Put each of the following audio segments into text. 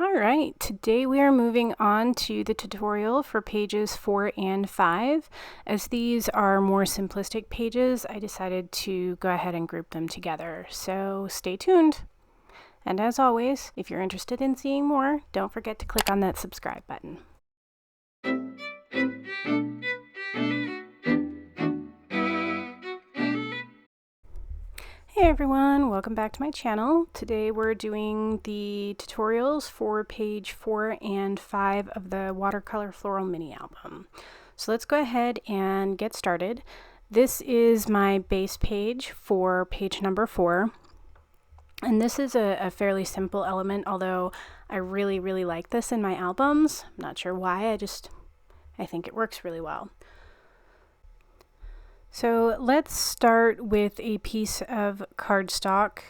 All right, today we are moving on to the tutorial for pages 4 and 5. As these are more simplistic pages, I decided to go ahead and group them together, so stay tuned. And as always, if you're interested in seeing more, don't forget to click on that subscribe button. Hey everyone, welcome back to my channel. Today we're doing the tutorials for page 4 and 5 of the Watercolor Floral mini album. So let's go ahead and get started. This is my base page for page number 4. And this is a fairly simple element, although I really like this in my albums. I'm not sure why, I think it works really well. So let's start with a piece of cardstock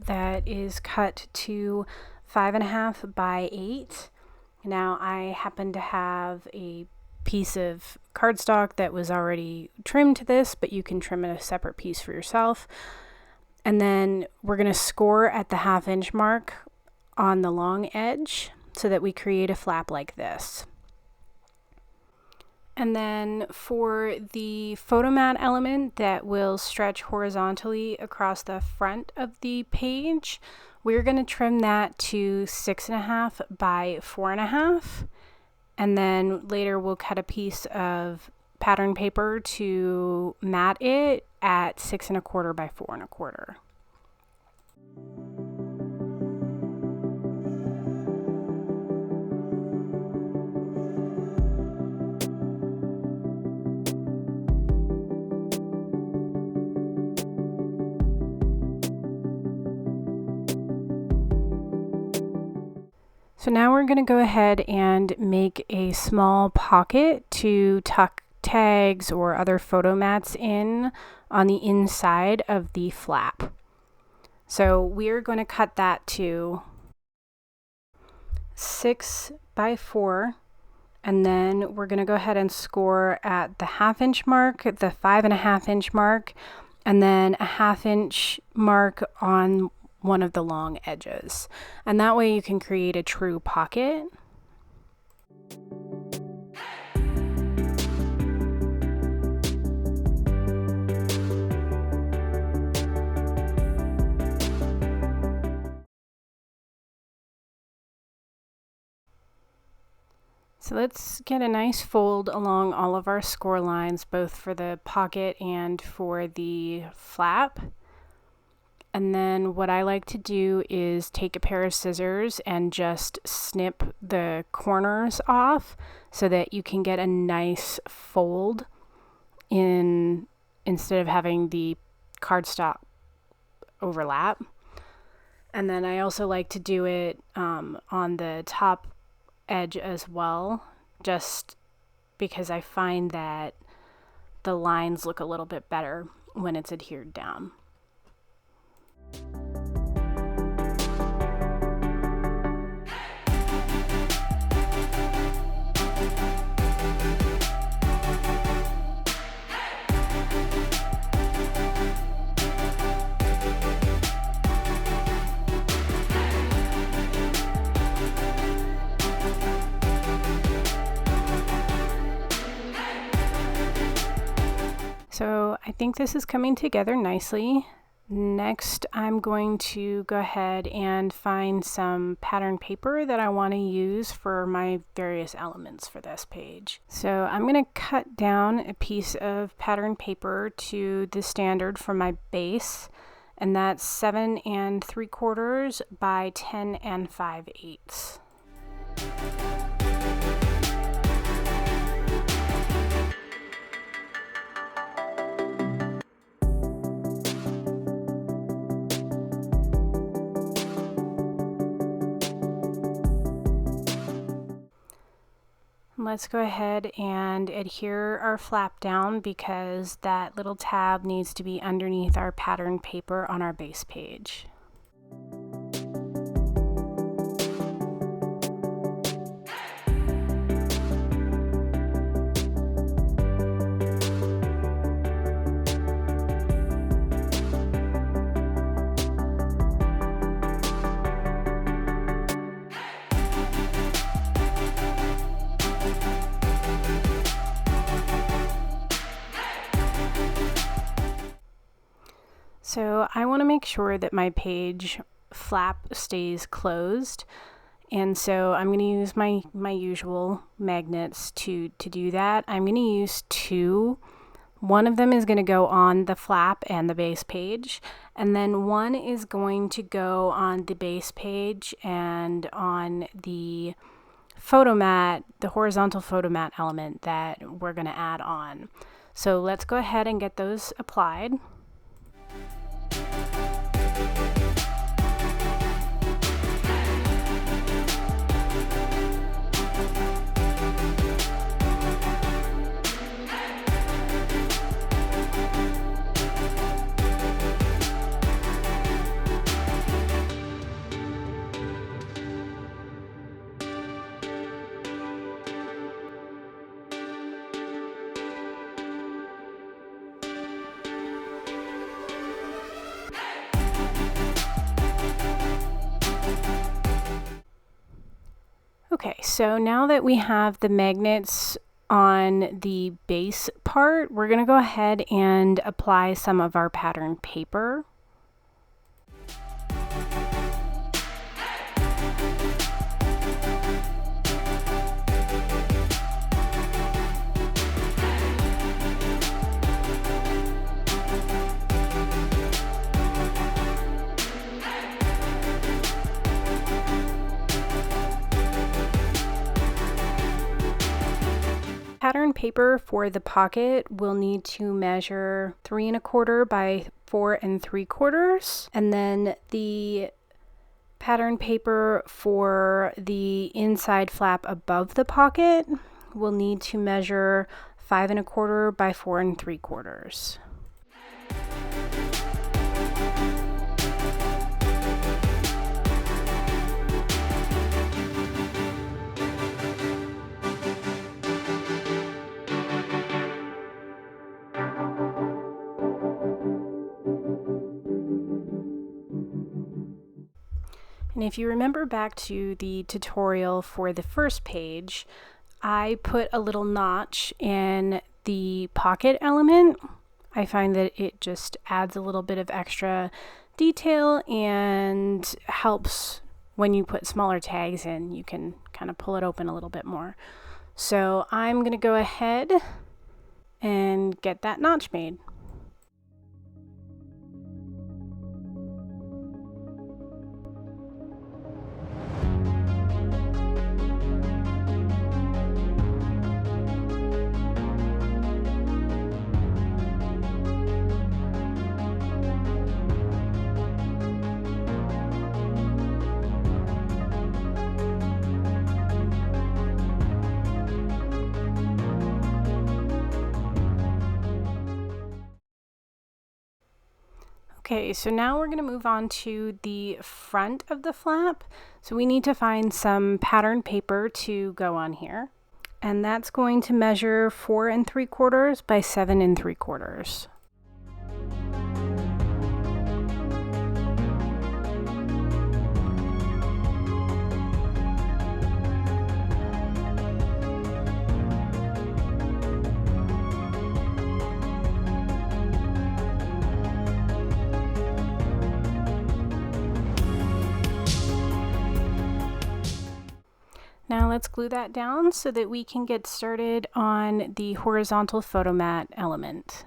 that is cut to 5.5 by 8. Now I happen to have a piece of cardstock that was already trimmed to this, but you can trim a separate piece for yourself. And then we're going to score at the 1/2 inch mark on the long edge so that we create a flap like this. And then for the photomat element that will stretch horizontally across the front of the page, we're going to trim that to 6.5 by 4.5. And then later we'll cut a piece of pattern paper to mat it at 6.25 by 4.25. So now we're going to go ahead and make a small pocket to tuck tags or other photo mats in on the inside of the flap. So we're going to cut that to 6 by 4, and then we're going to go ahead and score at the 1/2 inch mark, the 5.5 inch mark, and then a 1/2 inch mark on one of the long edges. And that way you can create a true pocket. So let's get a nice fold along all of our score lines, both for the pocket and for the flap. And then what I like to do is take a pair of scissors and just snip the corners off so that you can get a nice fold instead of having the cardstock overlap. And then I also like to do it on the top edge as well, just because I find that the lines look a little bit better when it's adhered down. So I think this is coming together nicely. Next, I'm going to go ahead and find some pattern paper that I want to use for my various elements for this page. So I'm going to cut down a piece of pattern paper to the standard for my base, and that's 7 3/4 by 10 5/8. Let's go ahead and adhere our flap down because that little tab needs to be underneath our pattern paper on our base page. So I want to make sure that my page flap stays closed, and so I'm going to use my usual magnets to do that. I'm going to use two. One of them is going to go on the flap and the base page, and then one is going to go on the base page and on the photo mat, the horizontal photo mat element that we're going to add on. So let's go ahead and get those applied. Okay, so now that we have the magnets on the base part, we're going to go ahead and apply some of our pattern paper. Pattern paper for the pocket will need to measure 3 1/4 by 4 3/4, and then the pattern paper for the inside flap above the pocket will need to measure 5 1/4 by 4 3/4. And if you remember back to the tutorial for the first page, I put a little notch in the pocket element. I find that it just adds a little bit of extra detail and helps when you put smaller tags in. You can kind of pull it open a little bit more. So I'm going to go ahead and get that notch made. Okay, so now we're going to move on to the front of the flap. So we need to find some pattern paper to go on here. And that's going to measure 4 3/4 by 7 3/4. Now let's glue that down so that we can get started on the horizontal photo mat element.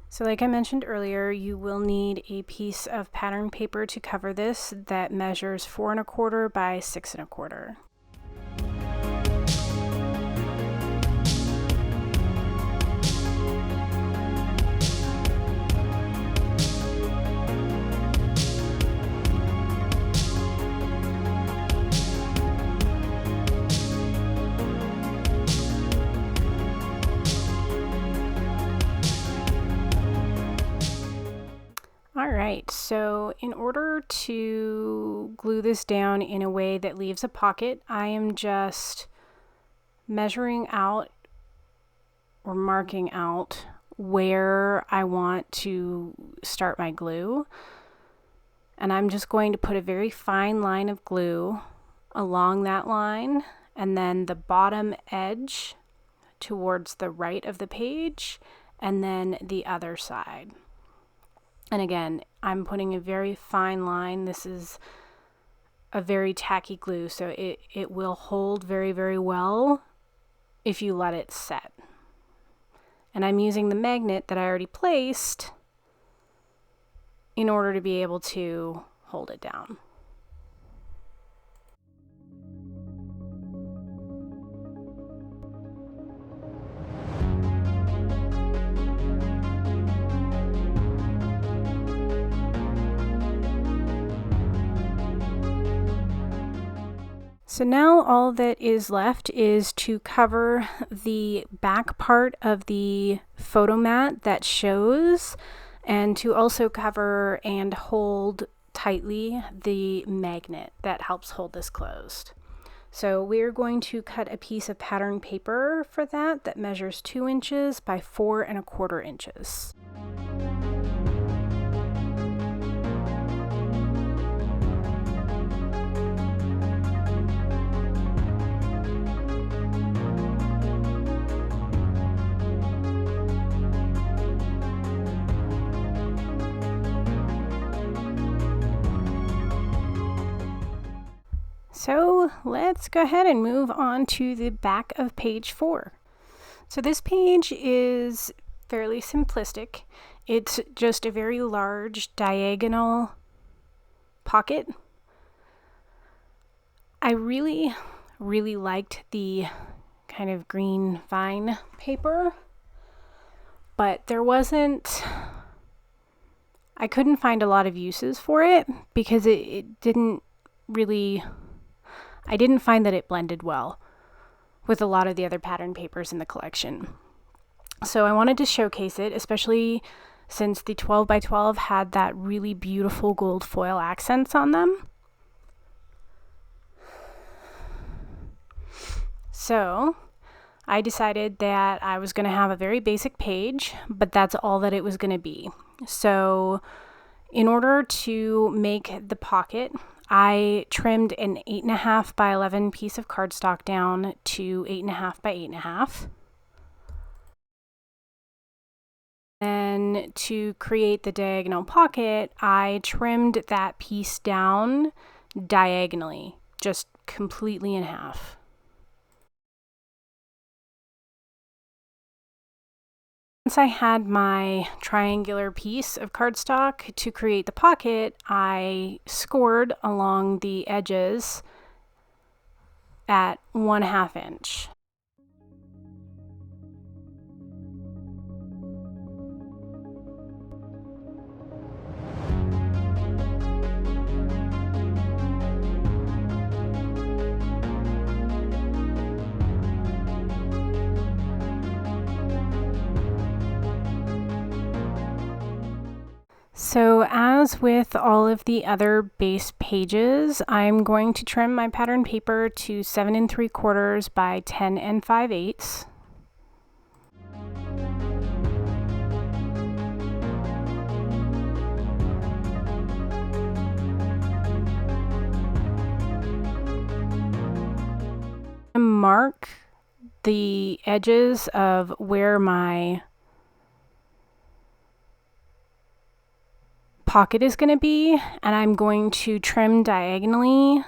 So like I mentioned earlier, you will need a piece of pattern paper to cover this that measures 4 1/4 by 6 1/4. All right, So in order to glue this down in a way that leaves a pocket, I am just measuring out or marking out where I want to start my glue. And I'm just going to put a very fine line of glue along that line, and then the bottom edge towards the right of the page, and then the other side. And again, I'm putting a very fine line. This is a very tacky glue, so it will hold very, very well if you let it set. And I'm using the magnet that I already placed in order to be able to hold it down. So now all that is left is to cover the back part of the photo mat that shows, and to also cover and hold tightly the magnet that helps hold this closed. So we're going to cut a piece of pattern paper for that measures 2 inches by 4 1/4 inches. So let's go ahead and move on to the back of page 4. So this page is fairly simplistic. It's just a very large diagonal pocket. I really liked the kind of green vine paper, but I couldn't find a lot of uses for it because it didn't really, I didn't find that it blended well with a lot of the other pattern papers in the collection. So I wanted to showcase it, especially since the 12 by 12 had that really beautiful gold foil accents on them. So I decided that I was going to have a very basic page, but that's all that it was going to be. So in order to make the pocket, I trimmed an 8.5 by 11 piece of cardstock down to 8.5 by 8.5. And to create the diagonal pocket, I trimmed that piece down diagonally, just completely in half. Once I had my triangular piece of cardstock to create the pocket, I scored along the edges at 1/2 inch. So as with all of the other base pages, I'm going to trim my pattern paper to 7 3/4 by 10 5/8. Mark the edges of where my pocket is going to be, and I'm going to trim diagonally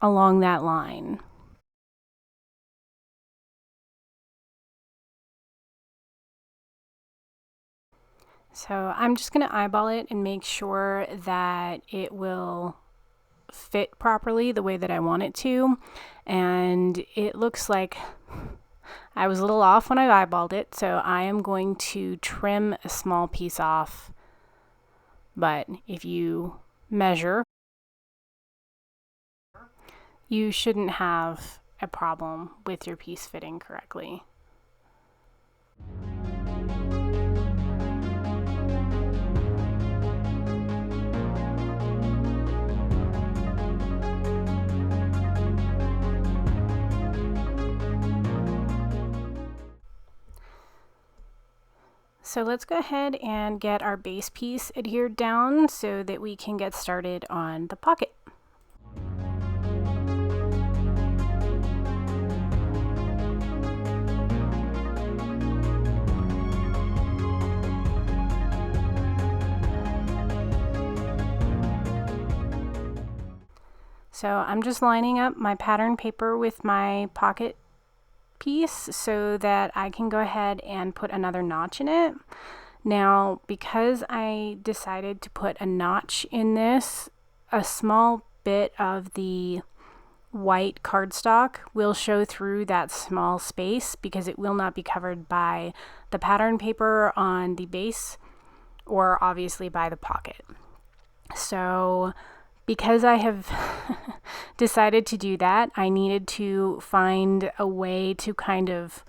along that line. So I'm just going to eyeball it and make sure that it will fit properly the way that I want it to. And it looks like I was a little off when I eyeballed it, so I am going to trim a small piece off. But if you measure, you shouldn't have a problem with your piece fitting correctly. So let's go ahead and get our base piece adhered down so that we can get started on the pocket. So I'm just lining up my pattern paper with my pocket piece so that I can go ahead and put another notch in it. Now, because I decided to put a notch in this, a small bit of the white cardstock will show through that small space because it will not be covered by the pattern paper on the base or obviously by the pocket. So because I have decided to do that, I needed to find a way to kind of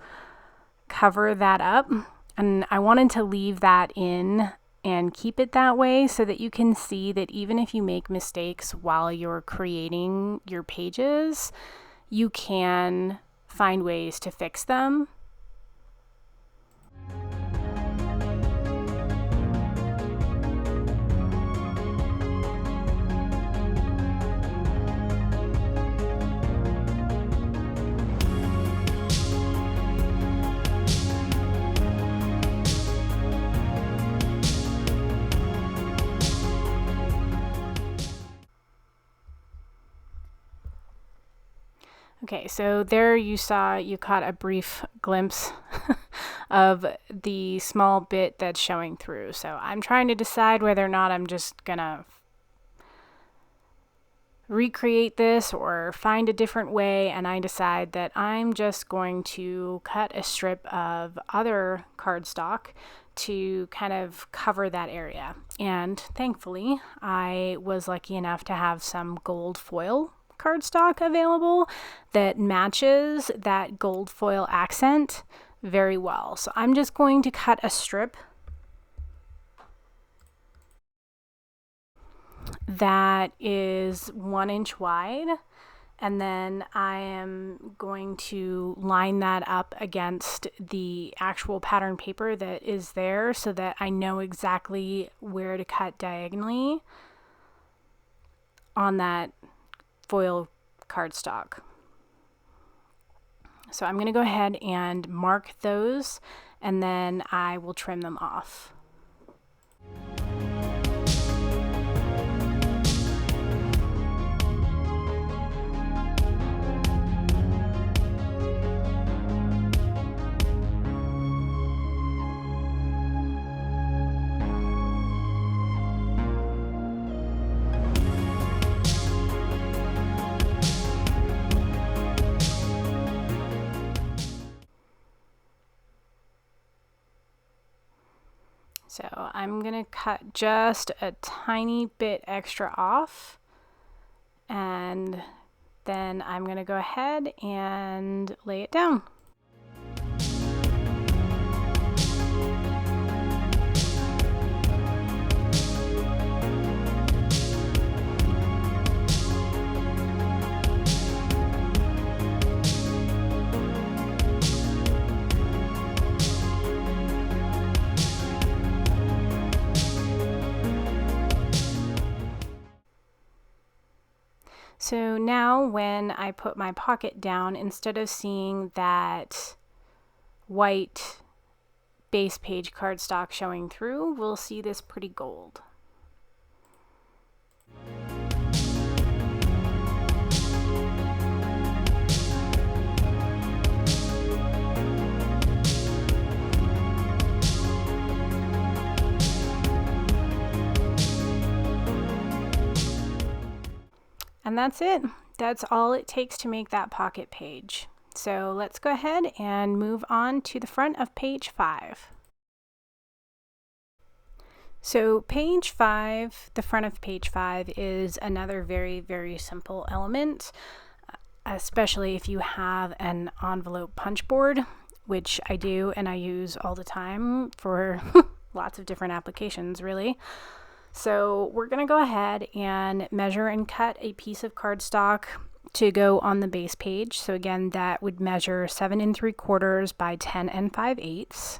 cover that up. And I wanted to leave that in and keep it that way so that you can see that even if you make mistakes while you're creating your pages, you can find ways to fix them. Okay, so there you caught a brief glimpse of the small bit that's showing through. So I'm trying to decide whether or not I'm just gonna recreate this or find a different way, and I decide that I'm just going to cut a strip of other cardstock to kind of cover that area. And thankfully, I was lucky enough to have some gold foil cardstock available that matches that gold foil accent very well. So I'm just going to cut a strip that is 1 inch wide, and then I am going to line that up against the actual pattern paper that is there so that I know exactly where to cut diagonally on that foil cardstock. So I'm going to go ahead and mark those, and then I will trim them off. So I'm going to cut just a tiny bit extra off, and then I'm going to go ahead and lay it down. So now when I put my pocket down, instead of seeing that white base page cardstock showing through, we'll see this pretty gold. And that's it. That's all it takes to make that pocket page. So let's go ahead and move on to the front of page 5. So page 5, the front of page 5 is another very, very simple element, especially if you have an envelope punch board, which I do and I use all the time for lots of different applications, really. So we're going to go ahead and measure and cut a piece of cardstock to go on the base page. So again, that would measure 7 3/4 by 10 5/8.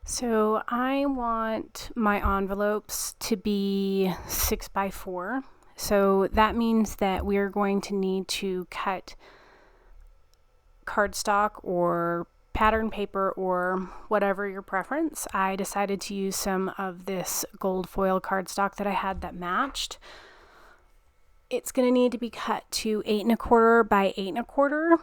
So I want my envelopes to be 6 by 4. So that means that we're going to need to cut cardstock or pattern paper or whatever your preference. I decided to use some of this gold foil cardstock that I had that matched. It's going to need to be cut to 8 1/4 by 8 1/4.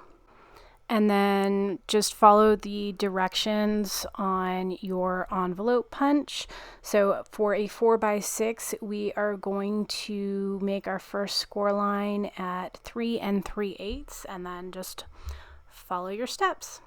And then just follow the directions on your envelope punch. So for a 4 by 6, we are going to make our first score line at 3 3/8, and then just follow your steps.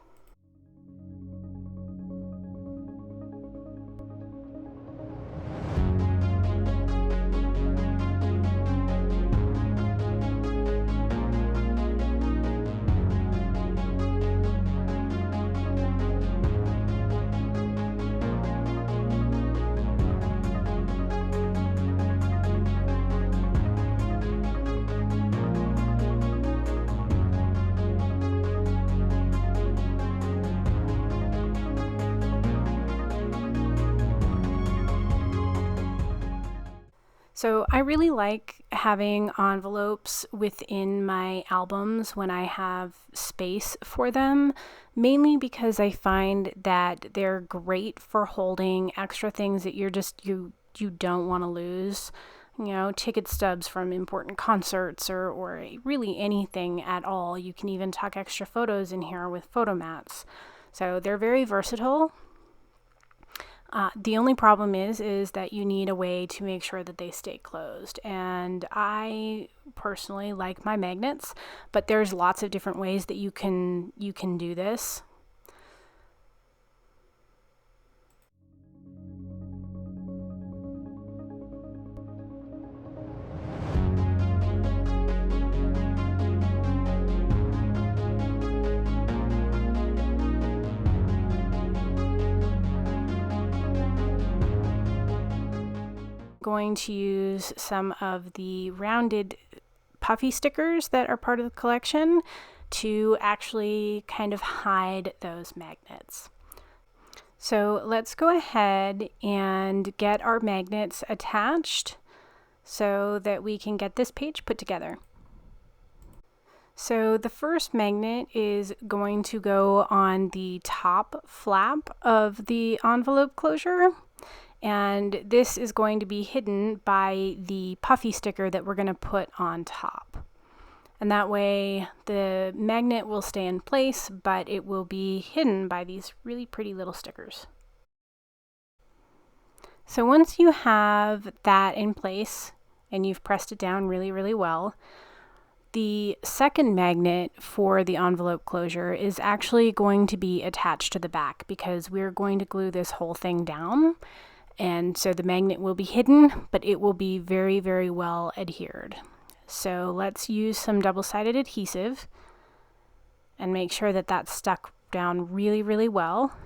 So I really like having envelopes within my albums when I have space for them, mainly because I find that they're great for holding extra things that you don't want to lose. You know, ticket stubs from important concerts or really anything at all. You can even tuck extra photos in here with photo mats. So they're very versatile. The only problem is that you need a way to make sure that they stay closed. And I personally like my magnets, but there's lots of different ways that you can do this. Going to use some of the rounded puffy stickers that are part of the collection to actually kind of hide those magnets. So let's go ahead and get our magnets attached so that we can get this page put together. So the first magnet is going to go on the top flap of the envelope closure. And this is going to be hidden by the puffy sticker that we're going to put on top. And that way the magnet will stay in place, but it will be hidden by these really pretty little stickers. So once you have that in place and you've pressed it down really, really well, the second magnet for the envelope closure is actually going to be attached to the back because we're going to glue this whole thing down. And so the magnet will be hidden, but it will be very, very well adhered. So let's use some double-sided adhesive and make sure that that's stuck down really, really well.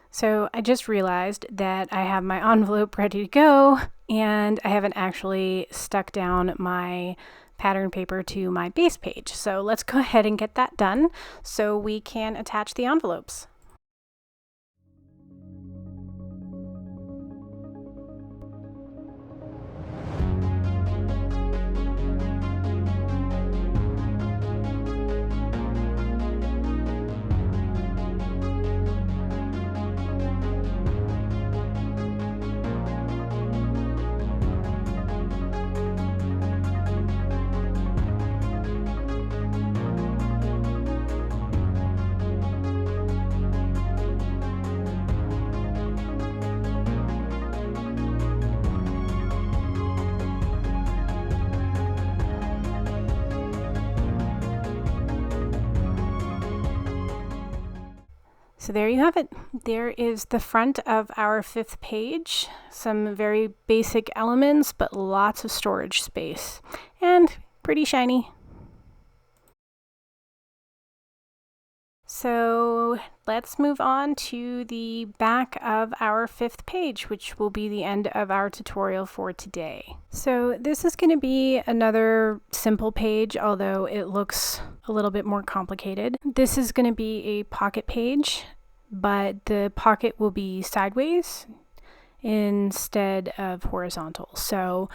So I just realized that I have my envelope ready to go, and I haven't actually stuck down my pattern paper to my base page. So let's go ahead and get that done so we can attach the envelopes. So there you have it. There is the front of our 5th page. Some very basic elements, but lots of storage space. And pretty shiny. So let's move on to the back of our 5th page, which will be the end of our tutorial for today. So this is going to be another simple page, although it looks a little bit more complicated. This is going to be a pocket page, but the pocket will be sideways instead of horizontal. So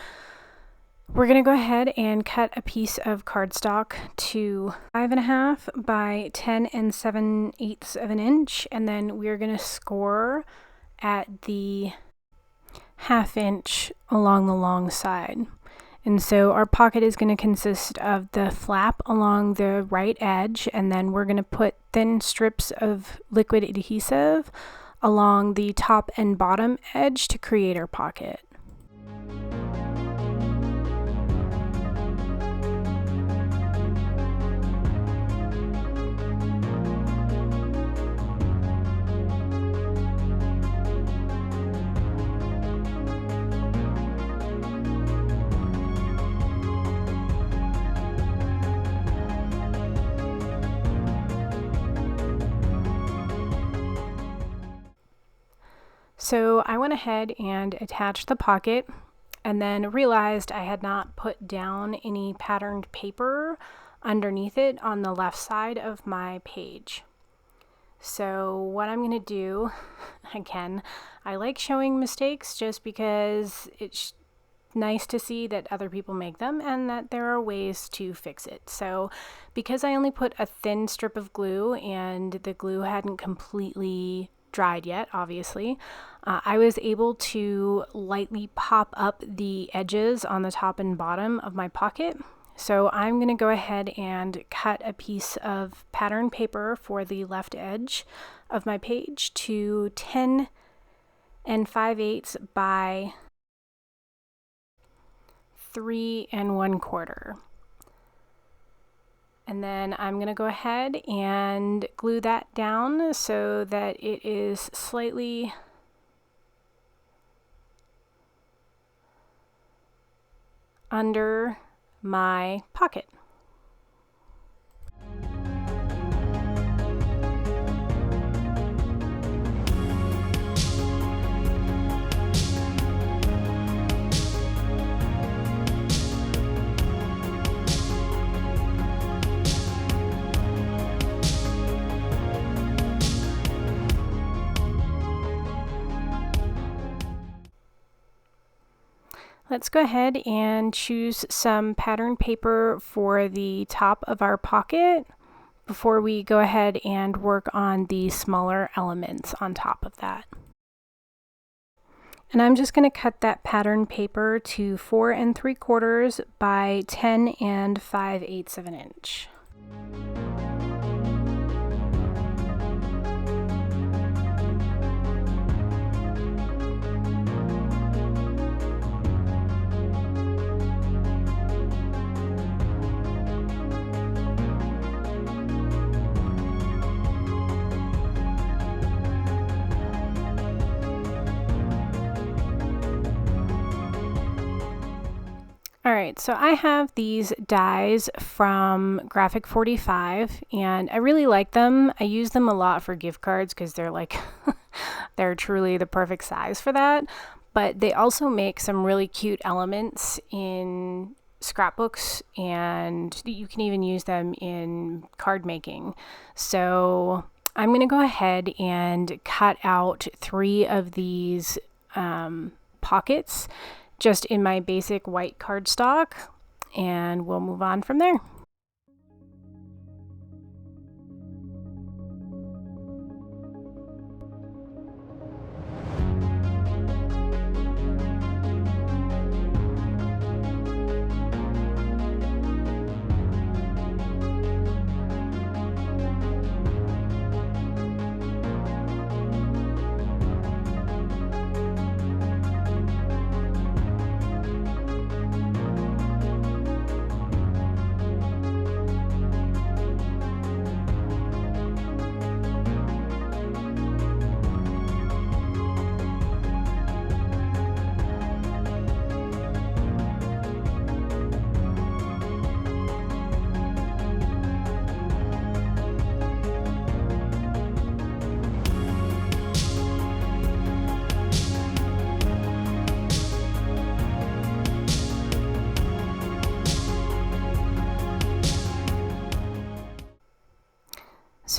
we're going to go ahead and cut a piece of cardstock to 5.5 by 10 7/8 of an inch, and then we're going to score at the 1/2 inch along the long side. And so our pocket is going to consist of the flap along the right edge, and then we're going to put thin strips of liquid adhesive along the top and bottom edge to create our pocket. So I went ahead and attached the pocket, and then realized I had not put down any patterned paper underneath it on the left side of my page. So what I'm going to do, again, I like showing mistakes just because it's nice to see that other people make them and that there are ways to fix it. So because I only put a thin strip of glue and the glue hadn't completely dried yet, obviously, I was able to lightly pop up the edges on the top and bottom of my pocket. So I'm going to go ahead and cut a piece of pattern paper for the left edge of my page to 10 5/8 by 3 1/4. And then I'm going to go ahead and glue that down so that it is slightly under my pocket. Let's go ahead and choose some pattern paper for the top of our pocket before we go ahead and work on the smaller elements on top of that. And I'm just going to cut that pattern paper to 4 3/4 by 10 5/8 of an inch. Alright, so I have these dies from Graphic 45 and I really like them. I use them a lot for gift cards because they're like, they're truly the perfect size for that. But they also make some really cute elements in scrapbooks, and you can even use them in card making. So I'm going to go ahead and cut out 3 of these pockets just in my basic white cardstock, and we'll move on from there.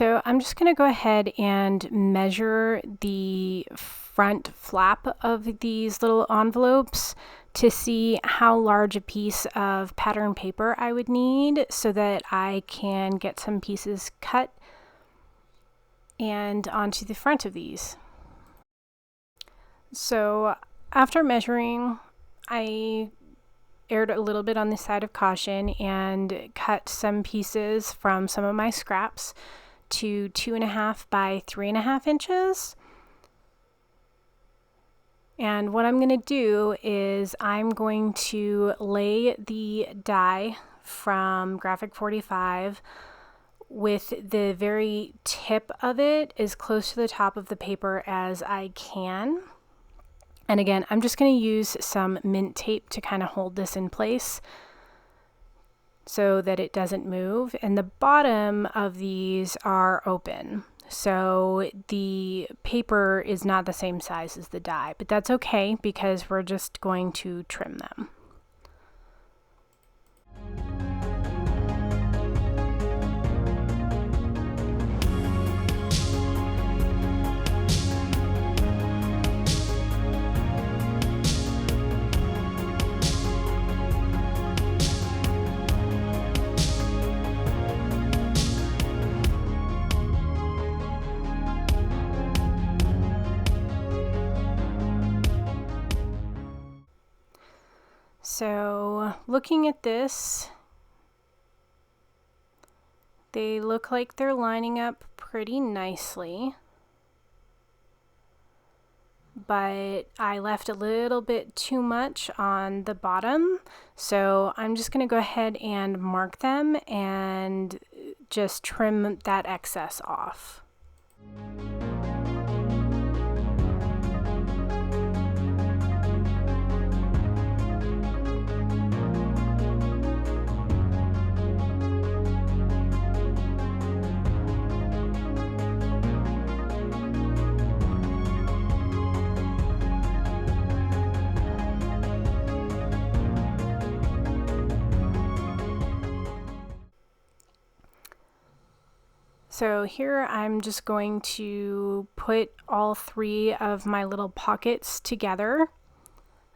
So I'm just going to go ahead and measure the front flap of these little envelopes to see how large a piece of pattern paper I would need so that I can get some pieces cut and onto the front of these. So after measuring, I erred a little bit on the side of caution and cut some pieces from some of my scraps to 2.5 by 3.5 inches. And what I'm going to do is I'm going to lay the die from Graphic 45 with the very tip of it as close to the top of the paper as I can. And again, I'm just going to use some mint tape to kind of hold this in place so that it doesn't move. And the bottom of these are open, so the paper is not the same size as the die, but that's okay because we're just going to trim them. So looking at this, they look like they're lining up pretty nicely, but I left a little bit too much on the bottom, so I'm just going to go ahead and mark them and just trim that excess off. So here I'm just going to put all three of my little pockets together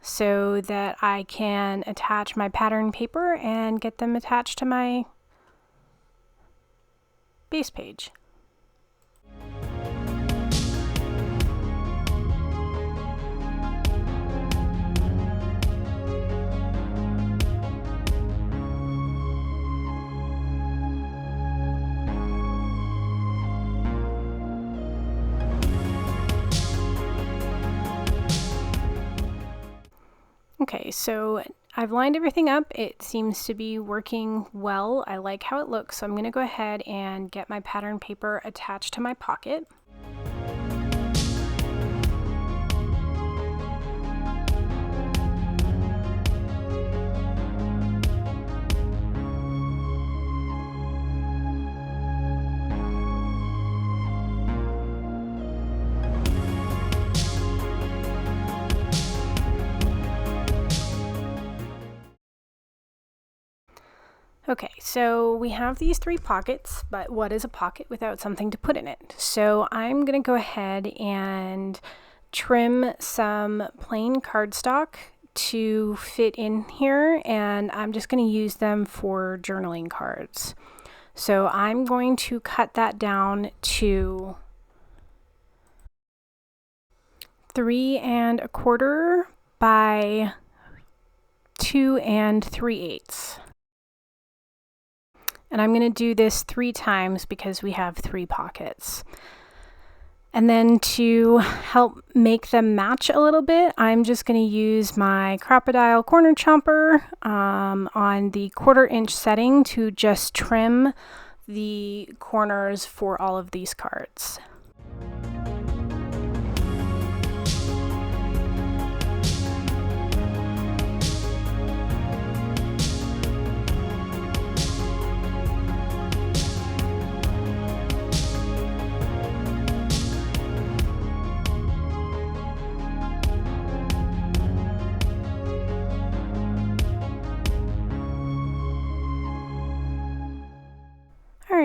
so that I can attach my pattern paper and get them attached to my base page. Okay, so I've lined everything up. It seems to be working well. I like how it looks, so I'm going to go ahead and get my pattern paper attached to my pocket. Okay, so we have these three pockets, but what is a pocket without something to put in it? So I'm going to go ahead and trim some plain cardstock to fit in here, and I'm just going to use them for journaling cards. So I'm going to cut that down to 3 1/4 by 2 3/8. And I'm going to do this 3 times because we have 3 pockets. And then to help make them match a little bit, I'm just going to use my Crocodile corner chomper on the 1/4 inch setting to just trim the corners for all of these cards.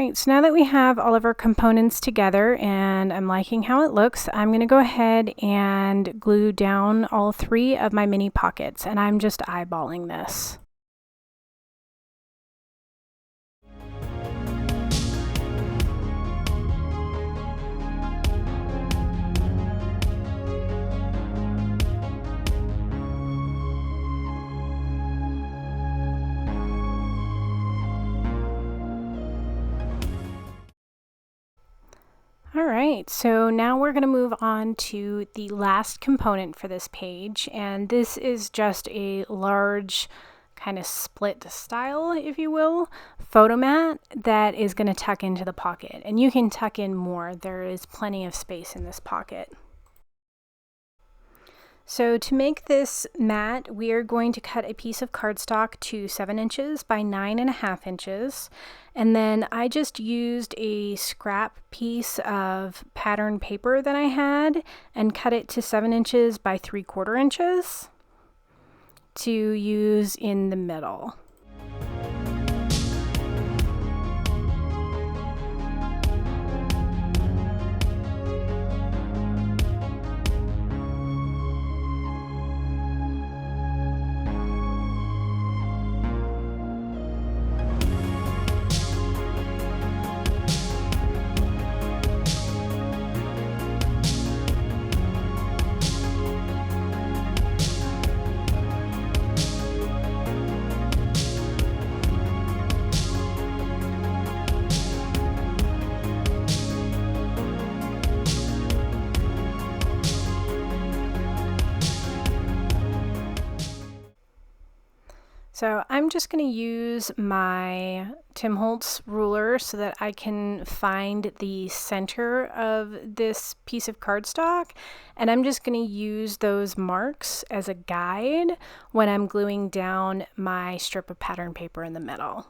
Alright, so now that we have all of our components together and I'm liking how it looks, I'm going to go ahead and glue down all 3 of my mini pockets, and I'm just eyeballing this. Alright, so now we're going to move on to the last component for this page, and this is just a large kind of split style, if you will, photo mat that is going to tuck into the pocket. And you can tuck in more, there is plenty of space in this pocket. So to make this mat, we are going to cut a piece of cardstock to 7 inches by 9.5 inches. And then I just used a scrap piece of pattern paper that I had and cut it to 7 inches by 3/4 inches to use in the middle. So I'm just going to use my Tim Holtz ruler so that I can find the center of this piece of cardstock, and I'm just going to use those marks as a guide when I'm gluing down my strip of pattern paper in the middle.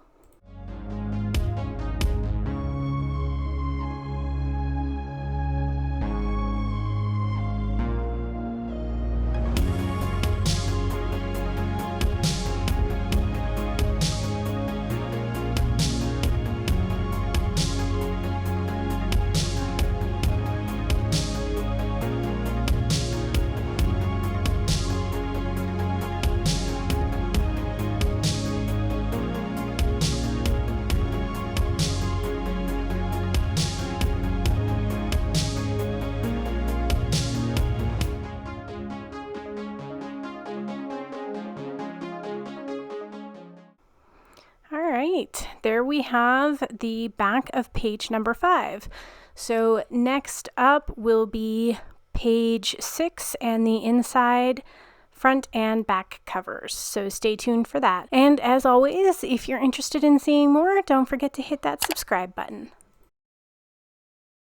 Alright, there we have the back of page number 5. So next up will be page 6 and the inside, front and back covers. So stay tuned for that. And as always, if you're interested in seeing more, don't forget to hit that subscribe button.